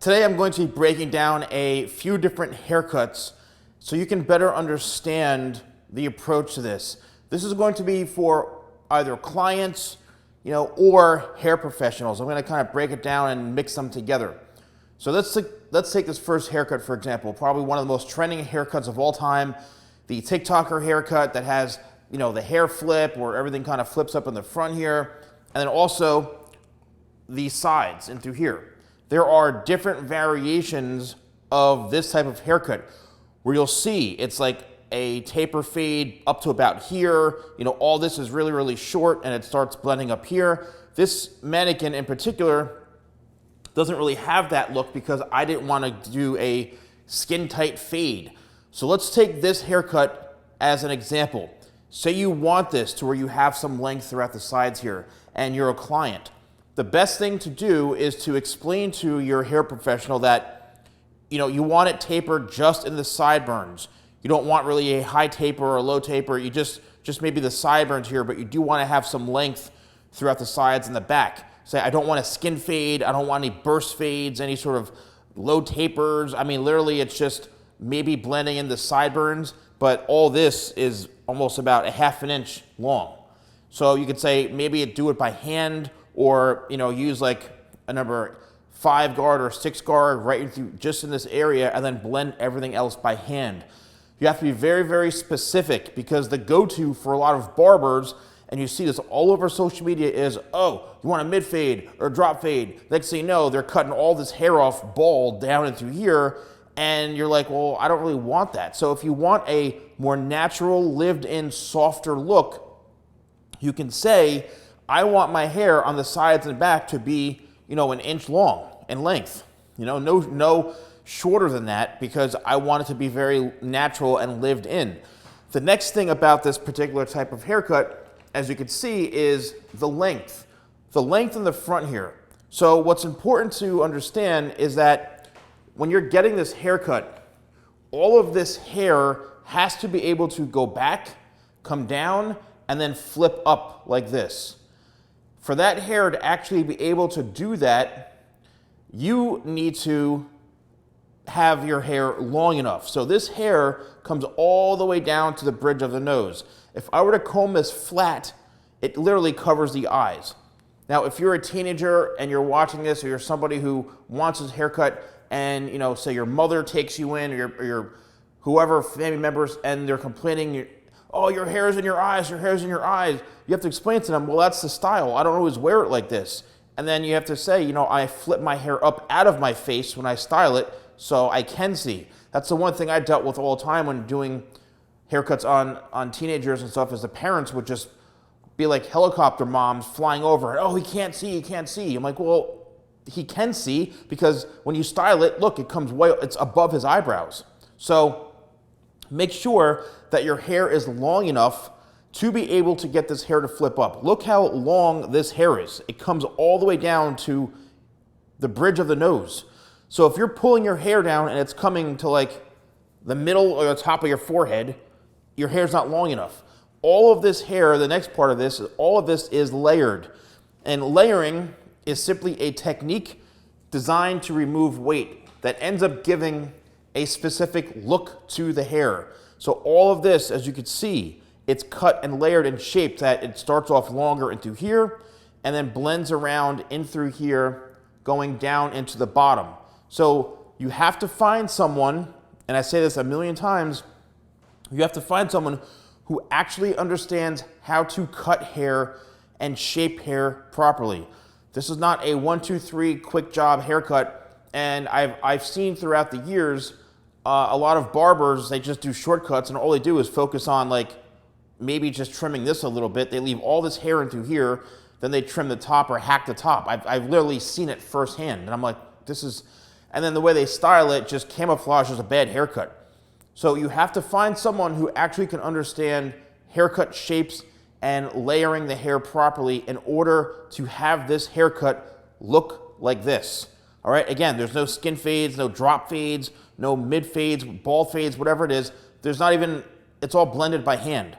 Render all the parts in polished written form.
Today I'm going to be breaking down a few different haircuts so you can better understand the approach to this. This is going to be for either clients, or hair professionals. I'm going to kind of break it down and mix them together. So let's take this first haircut, for example, probably one of the most trending haircuts of all time, the TikToker haircut that has, the hair flip where everything kind of flips up in the front here, and then also the sides and through here. There are different variations of this type of haircut where you'll see it's like a taper fade up to about here. All this is really, really short and it starts blending up here. This mannequin in particular doesn't really have that look because I didn't want to do a skin tight fade. So let's take this haircut as an example. Say you want this to where you have some length throughout the sides here and you're a client. The best thing to do is to explain to your hair professional that, you want it tapered just in the sideburns. You don't want really a high taper or a low taper. You just maybe the sideburns here, but you do want to have some length throughout the sides and the back. Say, I don't want a skin fade. I don't want any burst fades, any sort of low tapers. I mean, literally it's just maybe blending in the sideburns, but all this is almost about a ½ an inch long. So you could say maybe do it by hand, or use like a number 5 guard or 6 guard right through just in this area, and then blend everything else by hand. You have to be very, very specific because the go-to for a lot of barbers, and you see this all over social media, is, oh, you want a mid fade or a drop fade. Next thing you know, they're cutting all this hair off bald down into here, and you're like, well, I don't really want that. So if you want a more natural, lived-in, softer look, you can say, I want my hair on the sides and back to be, an inch long in length. No shorter than that, because I want it to be very natural and lived in. The next thing about this particular type of haircut, as you can see, is the length. The length in the front here. So what's important to understand is that when you're getting this haircut, all of this hair has to be able to go back, come down, and then flip up like this. For that hair to actually be able to do that, you need to have your hair long enough. So this hair comes all the way down to the bridge of the nose. If I were to comb this flat, it literally covers the eyes. Now, if you're a teenager and you're watching this, or you're somebody who wants his haircut, and say your mother takes you in, or your whoever family members, and they're complaining, oh, your hair's in your eyes, your hair's in your eyes. You have to explain to them, well, that's the style. I don't always wear it like this. And then you have to say, I flip my hair up out of my face when I style it so I can see. That's the one thing I dealt with all the time when doing haircuts on teenagers and stuff, is the parents would just be like helicopter moms flying over. Oh, he can't see, he can't see. I'm like, well, he can see because when you style it, look, it's above his eyebrows. So make sure that your hair is long enough to be able to get this hair to flip up. Look how long this hair is. It comes all the way down to the bridge of the nose. So if you're pulling your hair down and it's coming to like the middle or the top of your forehead, your hair's not long enough. All of this hair, the next part of this, all of this is layered. And layering is simply a technique designed to remove weight that ends up giving a specific look to the hair. So all of this, as you can see, it's cut and layered and shaped that it starts off longer into here and then blends around in through here, going down into the bottom. So you have to find someone, and I say this a million times, you have to find someone who actually understands how to cut hair and shape hair properly. This is not a 1, 2, 3 quick job haircut. And I've seen throughout the years a lot of barbers, they just do shortcuts, and all they do is focus on like maybe just trimming this a little bit. They leave all this hair into here, then they trim the top or hack the top. I've literally seen it firsthand, and I'm like, and then the way they style it just camouflages a bad haircut. So you have to find someone who actually can understand haircut shapes and layering the hair properly in order to have this haircut look like this. All right, again, there's no skin fades, no drop fades, no mid fades, bald fades, whatever it is. There's not even, it's all blended by hand.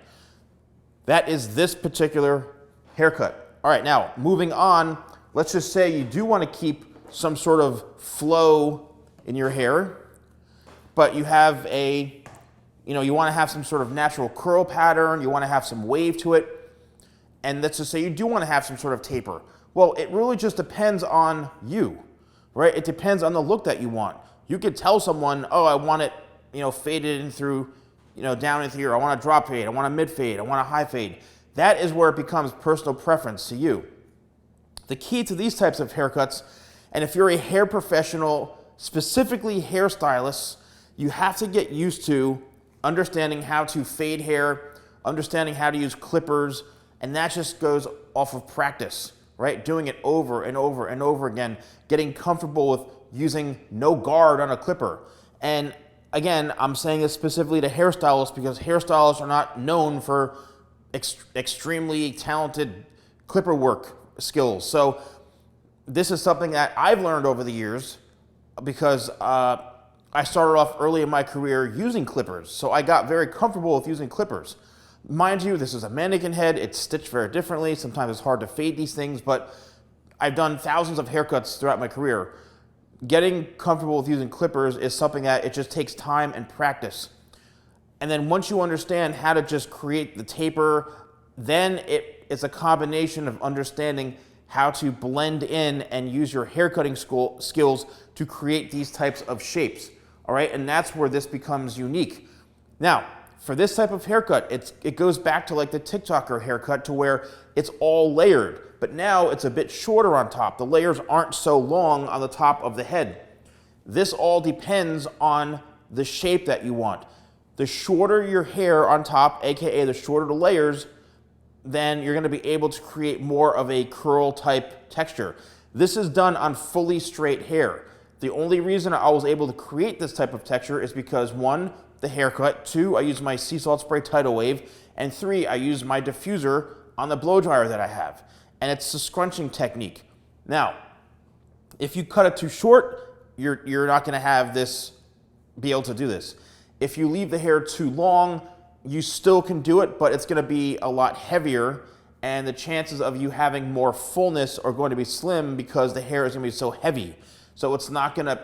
That is this particular haircut. All right, now moving on, let's just say you do want to keep some sort of flow in your hair, but you have you want to have some sort of natural curl pattern, you want to have some wave to it, and let's just say you do want to have some sort of taper. Well, it really just depends on you, right? It depends on the look that you want. You could tell someone, oh, I want it, faded in through, down into here. I want a drop fade. I want a mid fade. I want a high fade. That is where it becomes personal preference to you. The key to these types of haircuts, and if you're a hair professional, specifically hairstylists, you have to get used to understanding how to fade hair, understanding how to use clippers, and that just goes off of practice, right? Doing it over and over and over again, getting comfortable with using no guard on a clipper. And again, I'm saying this specifically to hairstylists because hairstylists are not known for extremely talented clipper work skills. So this is something that I've learned over the years because I started off early in my career using clippers. So I got very comfortable with using clippers. Mind you, this is a mannequin head. It's stitched very differently. Sometimes it's hard to fade these things, but I've done thousands of haircuts throughout my career. Getting comfortable with using clippers is something that it just takes time and practice. And then once you understand how to just create the taper, then it's a combination of understanding how to blend in and use your haircutting skills to create these types of shapes. All right, and that's where this becomes unique. Now, for this type of haircut, it goes back to like the TikToker haircut to where it's all layered, but now it's a bit shorter on top. The layers aren't so long on the top of the head. This all depends on the shape that you want. The shorter your hair on top, AKA the shorter the layers, then you're gonna be able to create more of a curl type texture. This is done on fully straight hair. The only reason I was able to create this type of texture is because one, the haircut, two, I use my sea salt spray tidal wave, and three, I use my diffuser on the blow dryer that I have. And it's a scrunching technique. Now, if you cut it too short, you're not gonna have this, be able to do this. If you leave the hair too long, you still can do it, but it's gonna be a lot heavier, and the chances of you having more fullness are going to be slim because the hair is gonna be so heavy. So it's not gonna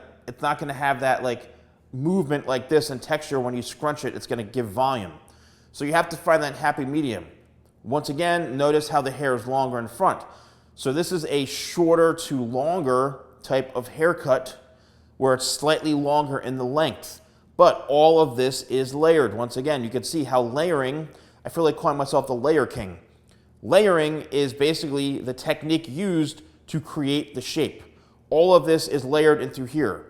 have that like movement like this and texture. When you scrunch it, it's gonna give volume. So you have to find that happy medium. Once again, notice how the hair is longer in front. So this is a shorter to longer type of haircut where it's slightly longer in the length. But all of this is layered. Once again, you can see how layering, I feel like calling myself the layer king. Layering is basically the technique used to create the shape. All of this is layered in through here.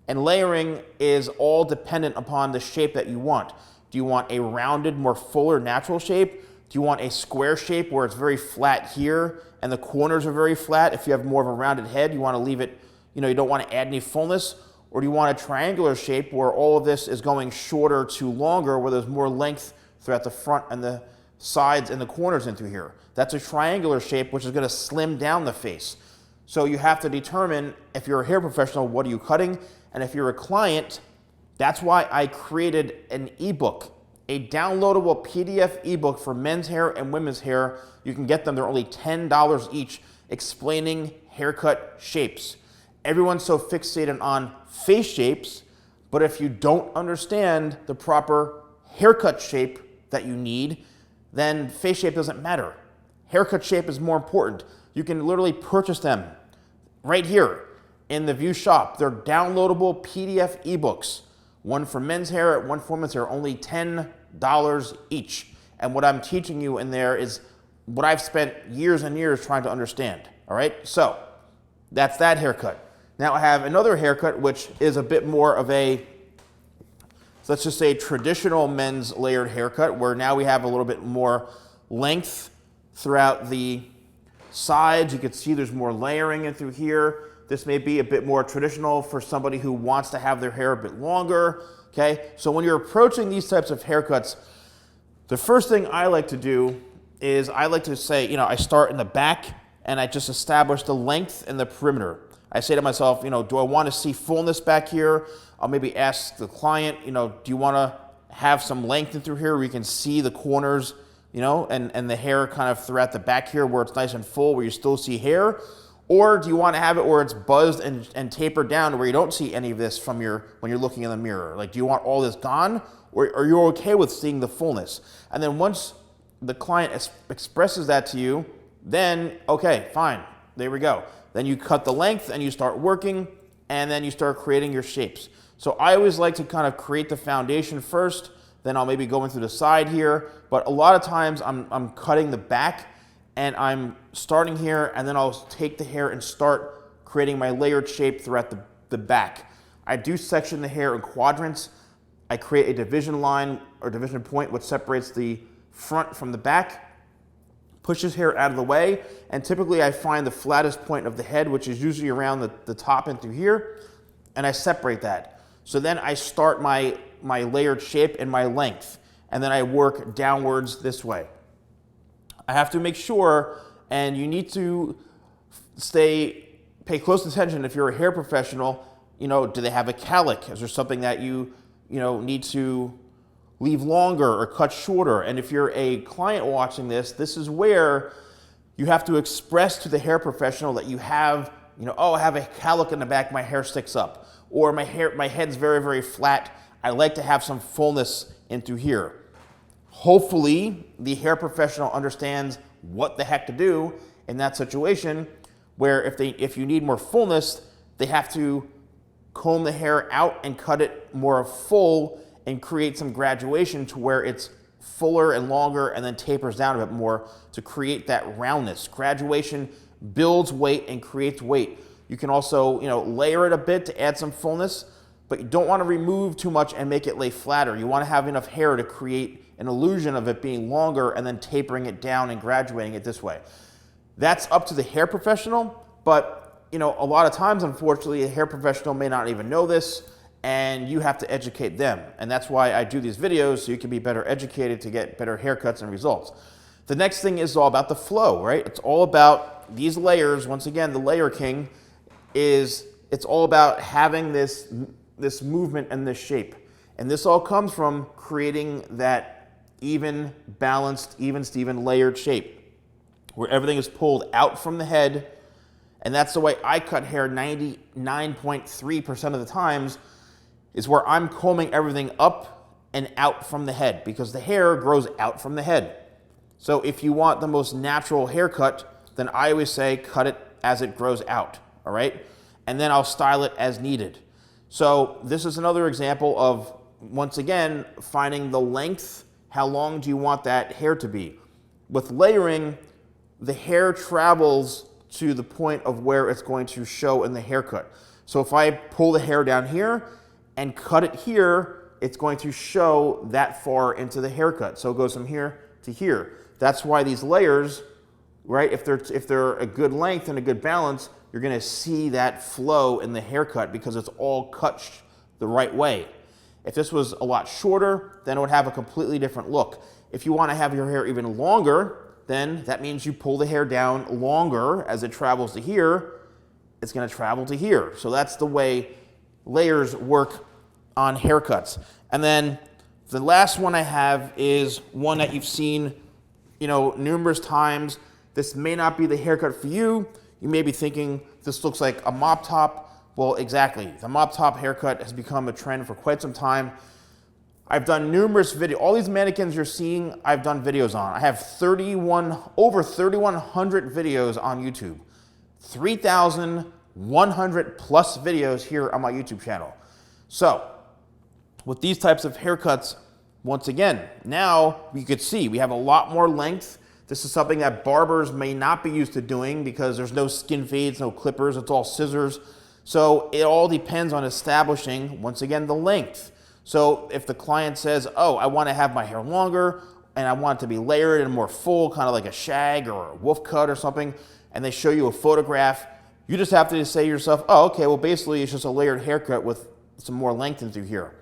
And layering is all dependent upon the shape that you want. Do you want a rounded, more fuller, natural shape? Do you want a square shape where it's very flat here and the corners are very flat? If you have more of a rounded head, you want to leave it, you don't want to add any fullness. Or do you want a triangular shape where all of this is going shorter to longer, where there's more length throughout the front and the sides and the corners into here? That's a triangular shape, which is going to slim down the face. So you have to determine, if you're a hair professional, what are you cutting? And if you're a client, that's why I created an ebook, a downloadable PDF ebook for men's hair and women's hair. You can get them, they're only $10 each, explaining haircut shapes. Everyone's so fixated on face shapes, but if you don't understand the proper haircut shape that you need, then face shape doesn't matter. Haircut shape is more important. You can literally purchase them right here in the View shop. They're downloadable PDF ebooks. One for men's hair, one for women's hair, only $10 each. And what I'm teaching you in there is what I've spent years and years trying to understand. All right, so that's that haircut. Now I have another haircut, which is a bit more of a, let's just say, traditional men's layered haircut, where now we have a little bit more length throughout the sides. You can see there's more layering in through here. This may be a bit more traditional for somebody who wants to have their hair a bit longer, okay? So when you're approaching these types of haircuts, the first thing I like to do is I like to say, I start in the back and I just establish the length and the perimeter. I say to myself, do I want to see fullness back here? I'll maybe ask the client, do you want to have some length in through here where you can see the corners, and the hair kind of throughout the back here where it's nice and full, where you still see hair? Or do you want to have it where it's buzzed and tapered down to where you don't see any of this from when you're looking in the mirror? Like, do you want all this gone, or are you okay with seeing the fullness? And then once the client expresses that to you, then, okay, fine, there we go. Then you cut the length and you start working, and then you start creating your shapes. So I always like to kind of create the foundation first, then I'll maybe go in through the side here, but a lot of times I'm cutting the back, and I'm starting here, and then I'll take the hair and start creating my layered shape throughout the back. I do section the hair in quadrants. I create a division line or division point which separates the front from the back, pushes hair out of the way, and typically I find the flattest point of the head, which is usually around the top and through here, and I separate that. So then I start my layered shape and my length, and then I work downwards this way. I have to make sure, and you need to pay close attention if you're a hair professional. Do they have a cowlick? Is there something that you need to leave longer or cut shorter? And if you're a client watching this, this is where you have to express to the hair professional that you have, oh, I have a cowlick in the back, my hair sticks up, or my head's very, very flat. I like to have some fullness in through here. Hopefully, the hair professional understands what the heck to do in that situation, where if you need more fullness, they have to comb the hair out and cut it more full and create some graduation to where it's fuller and longer and then tapers down a bit more to create that roundness. Graduation builds weight and creates weight. You can also, layer it a bit to add some fullness, but you don't want to remove too much and make it lay flatter. You want to have enough hair to create an illusion of it being longer and then tapering it down and graduating it this way. That's up to the hair professional, but a lot of times, unfortunately, a hair professional may not even know this, and you have to educate them. And that's why I do these videos, so you can be better educated to get better haircuts and results. The next thing is all about the flow, right? It's all about these layers. Once again, the layer king it's all about having this movement and this shape. And this all comes from creating that even, balanced, even Steven layered shape where everything is pulled out from the head. And that's the way I cut hair 99.3% of the times, is where I'm combing everything up and out from the head, because the hair grows out from the head. So if you want the most natural haircut, then I always say cut it as it grows out, all right? And then I'll style it as needed. So this is another example of, once again, finding the length. How long do you want that hair to be? With layering, the hair travels to the point of where it's going to show in the haircut. So if I pull the hair down here and cut it here, it's going to show that far into the haircut. So it goes from here to here. That's why these layers, right, if they're a good length and a good balance, you're going to see that flow in the haircut because it's all cut the right way. If this was a lot shorter, then it would have a completely different look. If you want to have your hair even longer, then that means you pull the hair down longer. As it travels to here, it's going to travel to here. So that's the way layers work on haircuts. And then the last one I have is one that you've seen, numerous times. This may not be the haircut for you. You may be thinking this looks like a mop top. Well, exactly. The mop top haircut has become a trend for quite some time. I've done numerous videos. All these mannequins you're seeing, I've done videos on. I have over 3,100 videos on YouTube. 3,100 plus videos here on my YouTube channel. So, with these types of haircuts, once again, now you could see we have a lot more length. This is something that barbers may not be used to doing because there's no skin fades, no clippers, it's all scissors. So it all depends on establishing, once again, the length. So if the client says, oh, I want to have my hair longer and I want it to be layered and more full, kind of like a shag or a wolf cut or something, and they show you a photograph, you just have to say to yourself, oh, okay, well, basically it's just a layered haircut with some more length in through here.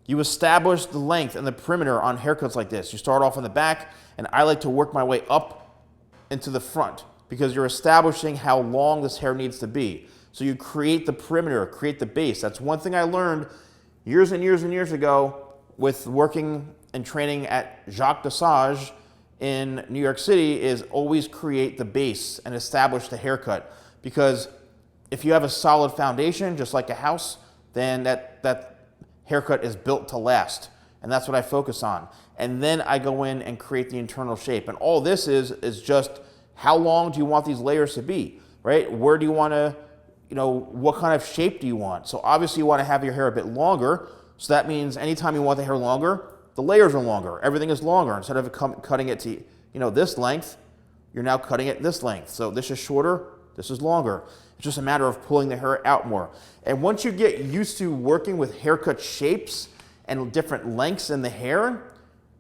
You establish the length and the perimeter on haircuts like this. You start off in the back, and I like to work my way up into the front because you're establishing how long this hair needs to be. So you create the perimeter, create the base. That's one thing I learned years and years and years ago with working and training at Jacques Desage in New York City, is always create the base and establish the haircut. because if you have a solid foundation, just like a house, then that haircut is built to last. And that's what I focus on. And then I go in and create the internal shape. And all this is just how long do you want these layers to be, right? Where do you want to, what kind of shape do you want? So obviously you want to have your hair a bit longer. So that means anytime you want the hair longer, the layers are longer. Everything is longer. Instead of cutting it to, this length, you're now cutting it this length. So this is shorter, this is longer. It's just a matter of pulling the hair out more. And once you get used to working with haircut shapes and different lengths in the hair,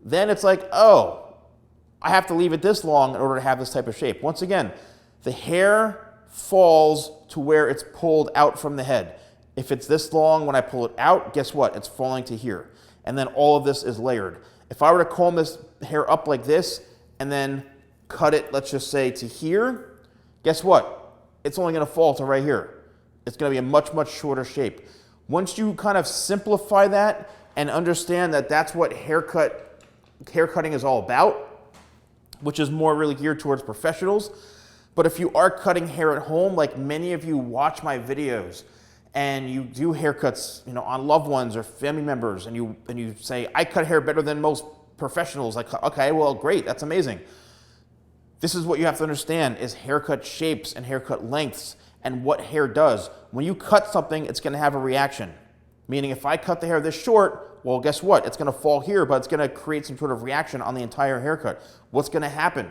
then it's like, oh, I have to leave it this long in order to have this type of shape. Once again, the hair falls to where it's pulled out from the head. If it's this long, when I pull it out, guess what? It's falling to here. And then all of this is layered. If I were to comb this hair up like this and then cut it, let's just say to here, guess what? It's only gonna fall to right here. It's gonna be a much, much shorter shape. Once you kind of simplify that and understand that that's what haircutting is all about, which is more really geared towards professionals. But if you are cutting hair at home, like many of you watch my videos and you do haircuts, on loved ones or family members, and you say, I cut hair better than most professionals. Like, okay, well, great, that's amazing. This is what you have to understand is haircut shapes and haircut lengths and what hair does. When you cut something, it's gonna have a reaction. Meaning if I cut the hair this short, well, guess what? It's gonna fall here, but it's gonna create some sort of reaction on the entire haircut. What's gonna happen?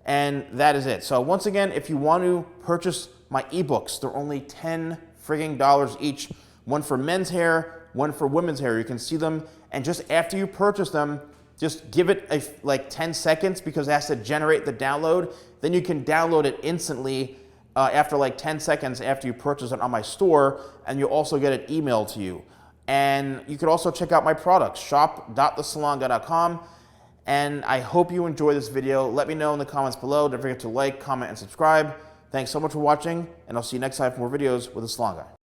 And that is it. So once again, if you want to purchase my ebooks, they're only $10 frigging each. One for men's hair, one for women's hair. You can see them, and just after you purchase them, just give it like 10 seconds because it has to generate the download. Then you can download it instantly after like 10 seconds after you purchase it on my store, and you'll also get it emailed to you. And you can also check out my products, shop.thesalonguy.com. And I hope you enjoy this video. Let me know in the comments below. Don't forget to like, comment, and subscribe. Thanks so much for watching, and I'll see you next time for more videos with The Salon Guy.